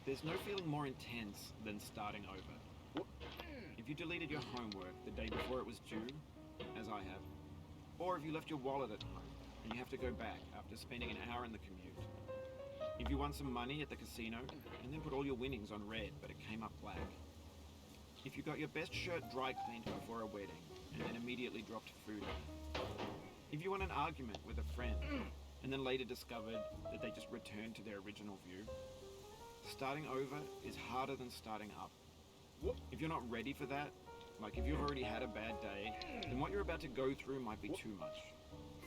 There's no feeling more intense than starting over. If you deleted your homework the day before it was due, as I have, or if you left your wallet at home and you have to go back after spending an hour in the commute. If you won some money at the casino and then put all your winnings on red but it came up black. If you got your best shirt dry cleaned before a wedding and then immediately dropped food on it. If you won an argument with a friend and then later discovered that they just returned to their original view. Starting over is harder than starting up. If you're not ready for that, like if you've already had a bad day, then what you're about to go through might be too much.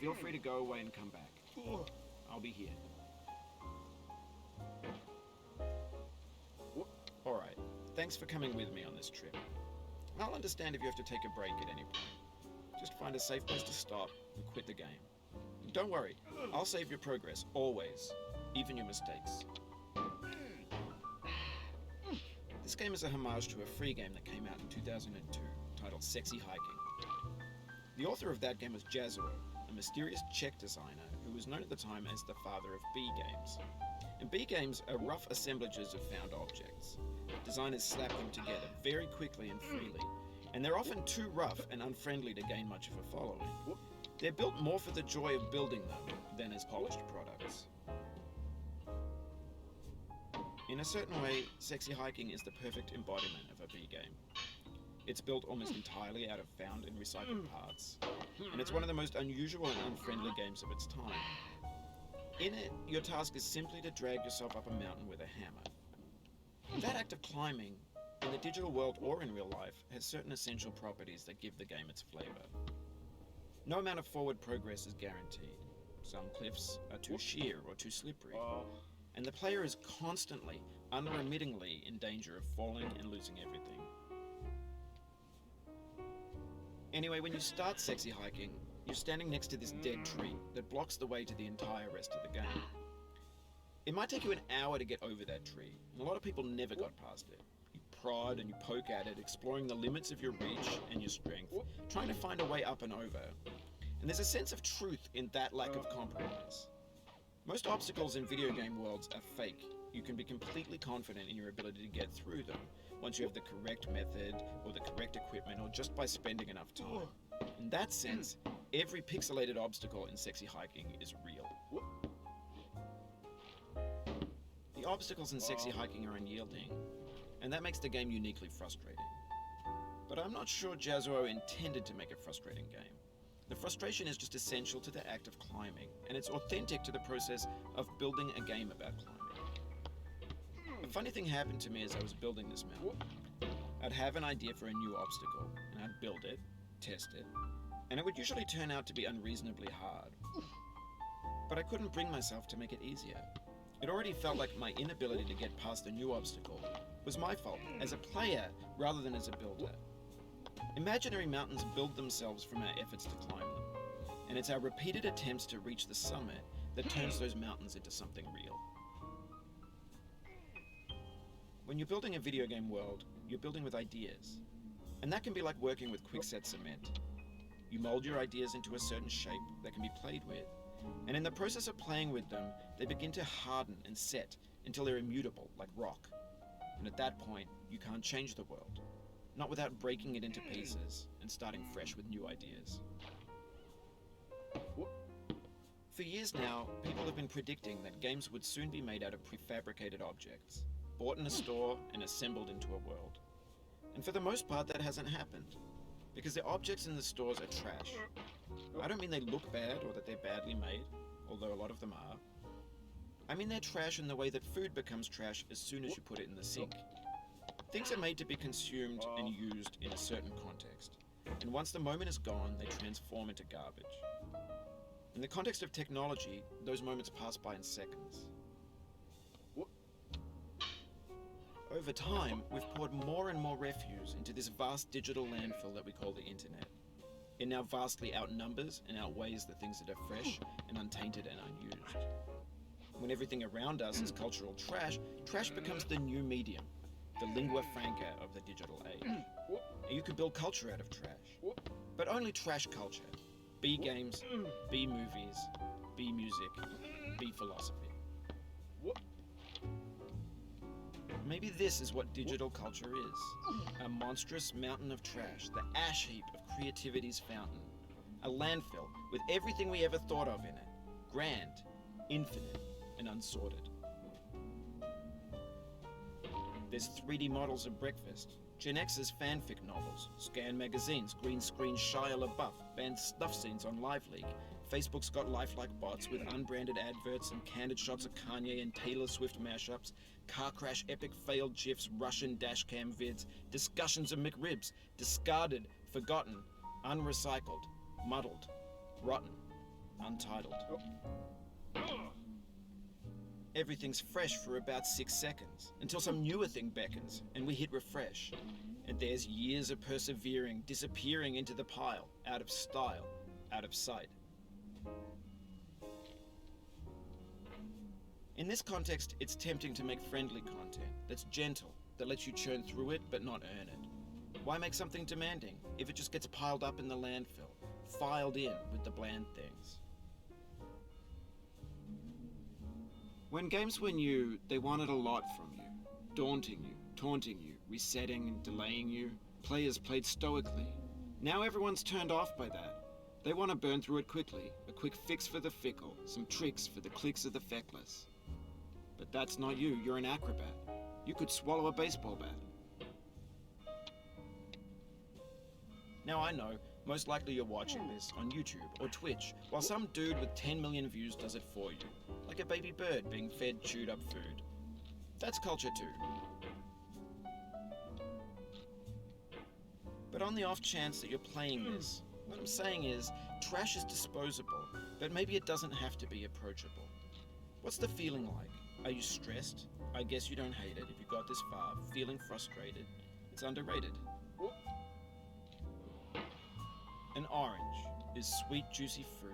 Feel free to go away and come back. I'll be here. Alright, thanks for coming with me on this trip. I'll understand if you have to take a break at any point. Just find a safe place to stop and quit the game. Don't worry, I'll save your progress, always, even your mistakes. This game is a homage to a free game that came out in 2002, titled Sexy Hiking. The author of that game was Jazzuo, a mysterious Czech designer who was known at the time as the father of B games. And B games are rough assemblages of found objects. Designers slap them together very quickly and freely, and they're often too rough and unfriendly to gain much of a following. They're built more for the joy of building them than as polished products. In a certain way, Sexy Hiking is the perfect embodiment of a B game. It's built almost entirely out of found and recycled parts, and it's one of the most unusual and unfriendly games of its time. In it, your task is simply to drag yourself up a mountain with a hammer. That act of climbing, in the digital world or in real life, has certain essential properties that give the game its flavor. No amount of forward progress is guaranteed. Some cliffs are too sheer or too slippery, and the player is constantly, unremittingly in danger of falling and losing everything. Anyway, when you start Sexy Hiking, you're standing next to this dead tree that blocks the way to the entire rest of the game. It might take you an hour to get over that tree, and a lot of people never got past it. You prod and you poke at it, exploring the limits of your reach and your strength, trying to find a way up and over. And there's a sense of truth in that lack of compromise. Most obstacles in video game worlds are fake. You can be completely confident in your ability to get through them once you have the correct method or the correct equipment or just by spending enough time. In that sense, every pixelated obstacle in Sexy Hiking is real. The obstacles in Sexy Hiking are unyielding, and that makes the game uniquely frustrating. But I'm not sure Jazzuo intended to make a frustrating game. The frustration is just essential to the act of climbing, and it's authentic to the process of building a game about climbing. A funny thing happened to me as I was building this mountain. I'd have an idea for a new obstacle, and I'd build it, test it, and it would usually turn out to be unreasonably hard. But I couldn't bring myself to make it easier. It already felt like my inability to get past a new obstacle was my fault as a player rather than as a builder. Imaginary mountains build themselves from our efforts to climb them, and it's our repeated attempts to reach the summit that turns those mountains into something real. When you're building a video game world, you're building with ideas, and that can be like working with quickset cement. You mold your ideas into a certain shape that can be played with, and in the process of playing with them, they begin to harden and set until they're immutable, like rock. And at that point, you can't change the world. Not without breaking it into pieces and starting fresh with new ideas. For years now, people have been predicting that games would soon be made out of prefabricated objects, bought in a store and assembled into a world. And for the most part, that hasn't happened, because the objects in the stores are trash. I don't mean they look bad or that they're badly made, although a lot of them are. I mean they're trash in the way that food becomes trash as soon as you put it in the sink. Things are made to be consumed and used in a certain context, and once the moment is gone, they transform into garbage. In the context of technology, those moments pass by in seconds. Over time, we've poured more and more refuse into this vast digital landfill that we call the internet. It now vastly outnumbers and outweighs the things that are fresh and untainted and unused. When everything around us is cultural trash, trash becomes the new medium, the lingua franca of the digital age. And you can build culture out of trash, but only trash culture. B games, B movies, B music, B philosophy. Maybe this is what digital culture is. A monstrous mountain of trash, the ash heap of creativity's fountain. A landfill with everything we ever thought of in it. Grand, infinite, and unsorted. There's 3D models of breakfast, Gen X's fanfic novels, scan magazines, green screen Shia LaBeouf, banned snuff scenes on Live League. Facebook's got lifelike bots with unbranded adverts and candid shots of Kanye and Taylor Swift mashups, car crash epic failed GIFs, Russian dashcam vids, discussions of McRibs, discarded, forgotten, unrecycled, muddled, rotten, untitled. Everything's fresh for about 6 seconds, until some newer thing beckons, and we hit refresh. And there's years of persevering, disappearing into the pile, out of style, out of sight. In this context, it's tempting to make friendly content that's gentle, that lets you churn through it but not earn it. Why make something demanding if it just gets piled up in the landfill, filed in with the bland things? When games were new, they wanted a lot from you. Daunting you, taunting you, resetting and delaying you. Players played stoically. Now everyone's turned off by that. They want to burn through it quickly. A quick fix for the fickle. Some tricks for the clicks of the feckless. But that's not you. You're an acrobat. You could swallow a baseball bat. Now I know, most likely you're watching this on YouTube or Twitch, while some dude with 10 million views does it for you. Like a baby bird being fed chewed up food. That's culture too. But on the off chance that you're playing this, what I'm saying is, trash is disposable, but maybe it doesn't have to be approachable. What's the feeling like? Are you stressed? I guess you don't hate it if you got this far. Feeling frustrated? It's underrated. An orange is sweet, juicy fruit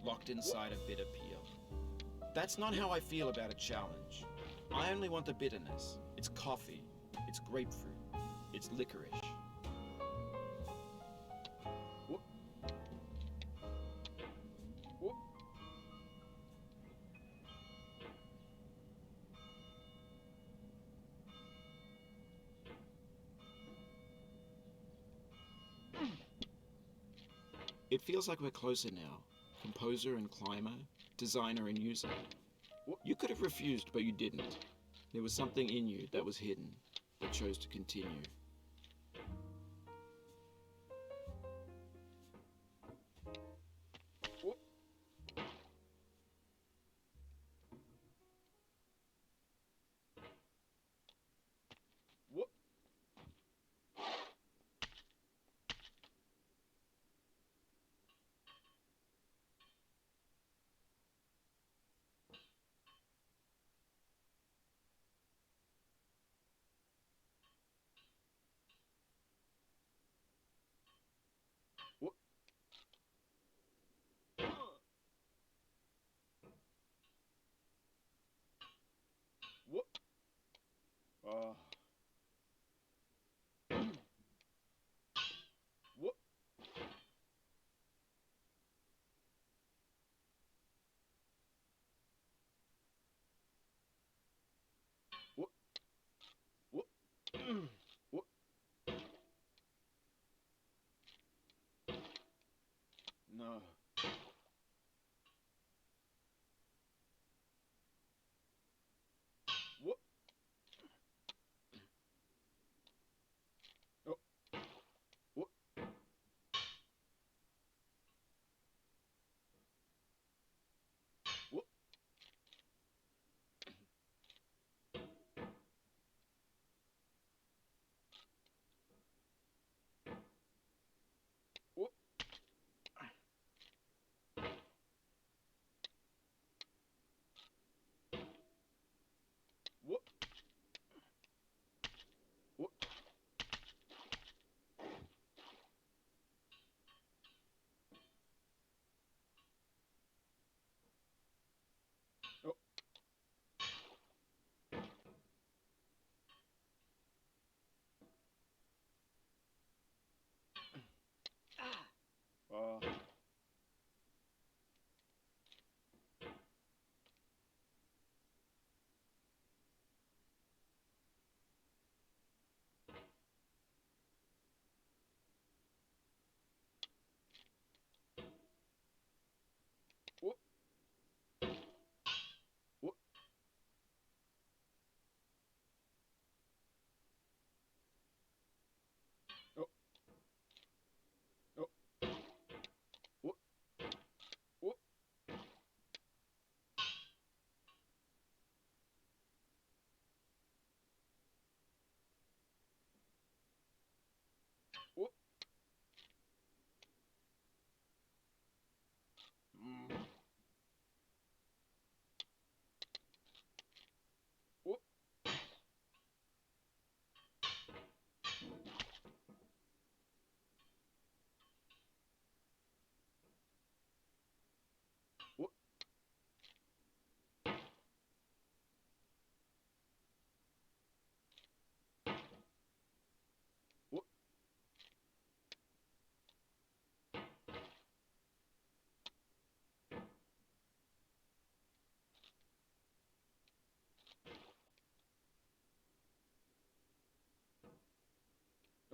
locked inside a bitter peel. That's not how I feel about a challenge. I only want the bitterness. It's coffee. It's grapefruit. It's licorice. It feels like we're closer now. Composer and climber, designer and user. You could have refused, but you didn't. There was something in you that was hidden, that chose to continue.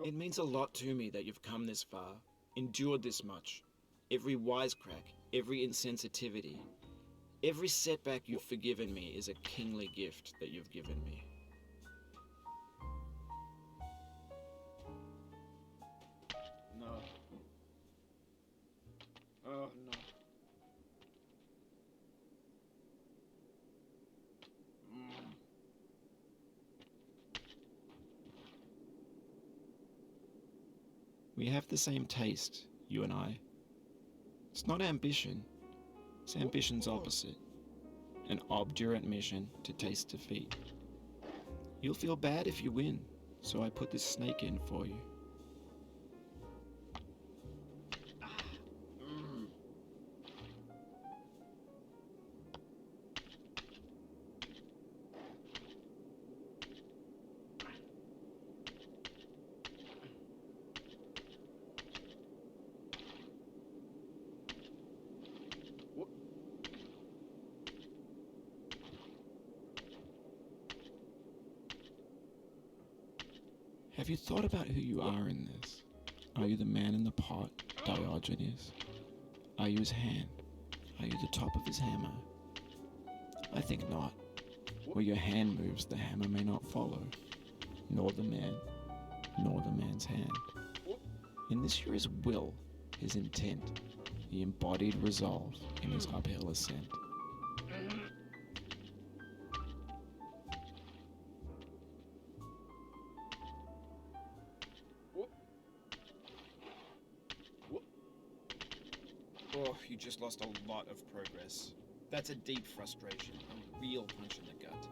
It means a lot to me that you've come this far, endured this much. Every wisecrack, every insensitivity, every setback you've forgiven me is a kingly gift that you've given me. No. Oh, no. We have the same taste, you and I. It's not ambition. It's ambition's opposite. An obdurate mission to taste defeat. You'll feel bad if you win, so I put this snake in for you. Have you thought about who you are in this? Are you the man in the pot, Diogenes? Are you his hand? Are you the top of his hammer? I think not. Where your hand moves, the hammer may not follow, nor the man, nor the man's hand. In this you're his will, his intent, the embodied resolve in his uphill ascent. Oh, you just lost a lot of progress. That's a deep frustration, a real punch in the gut.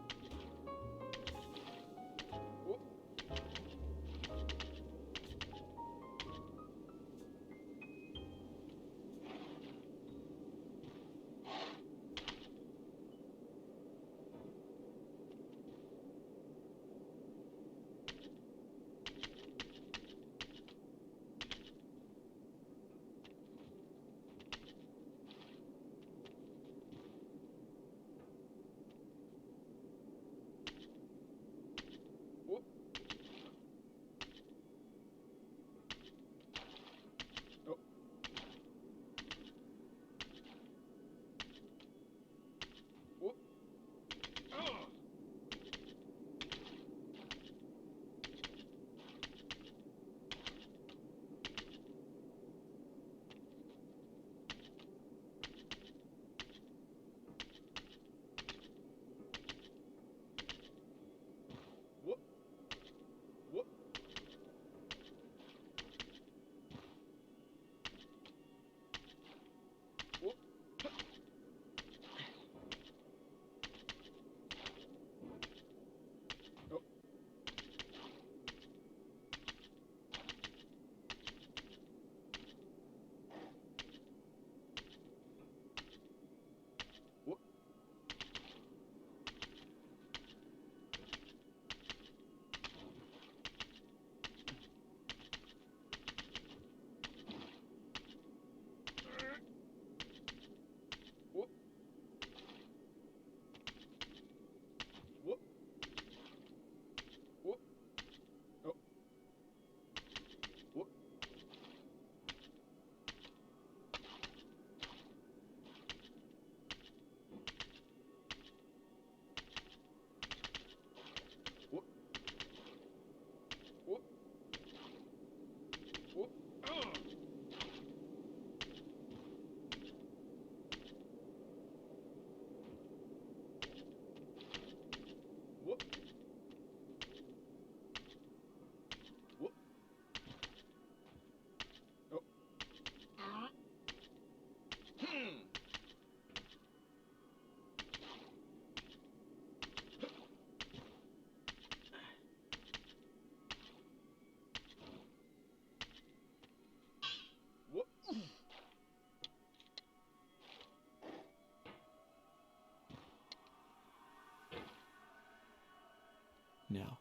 Now,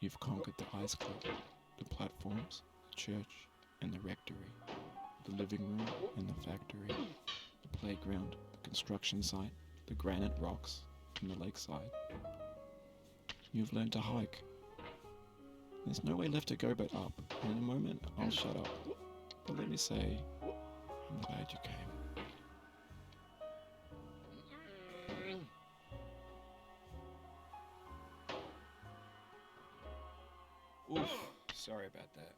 you've conquered the ice club, the platforms, the church, and the rectory, the living room and the factory, the playground, the construction site, the granite rocks, and the lakeside. You've learned to hike. There's no way left to go but up. In a moment, I'll shut up. But let me say, I'm glad you came. Oof, sorry about that.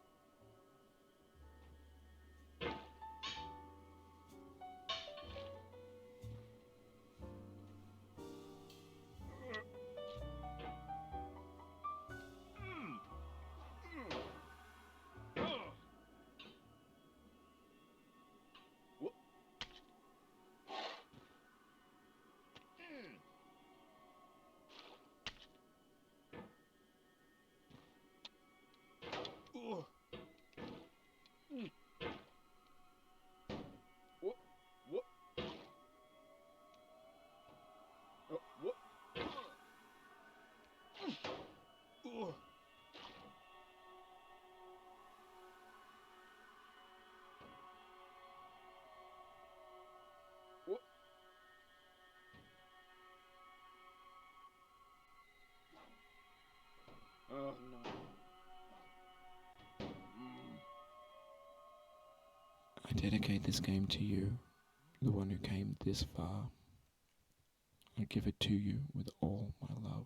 Oh no. I dedicate this game to you, the one who came this far. I give it to you with all my love.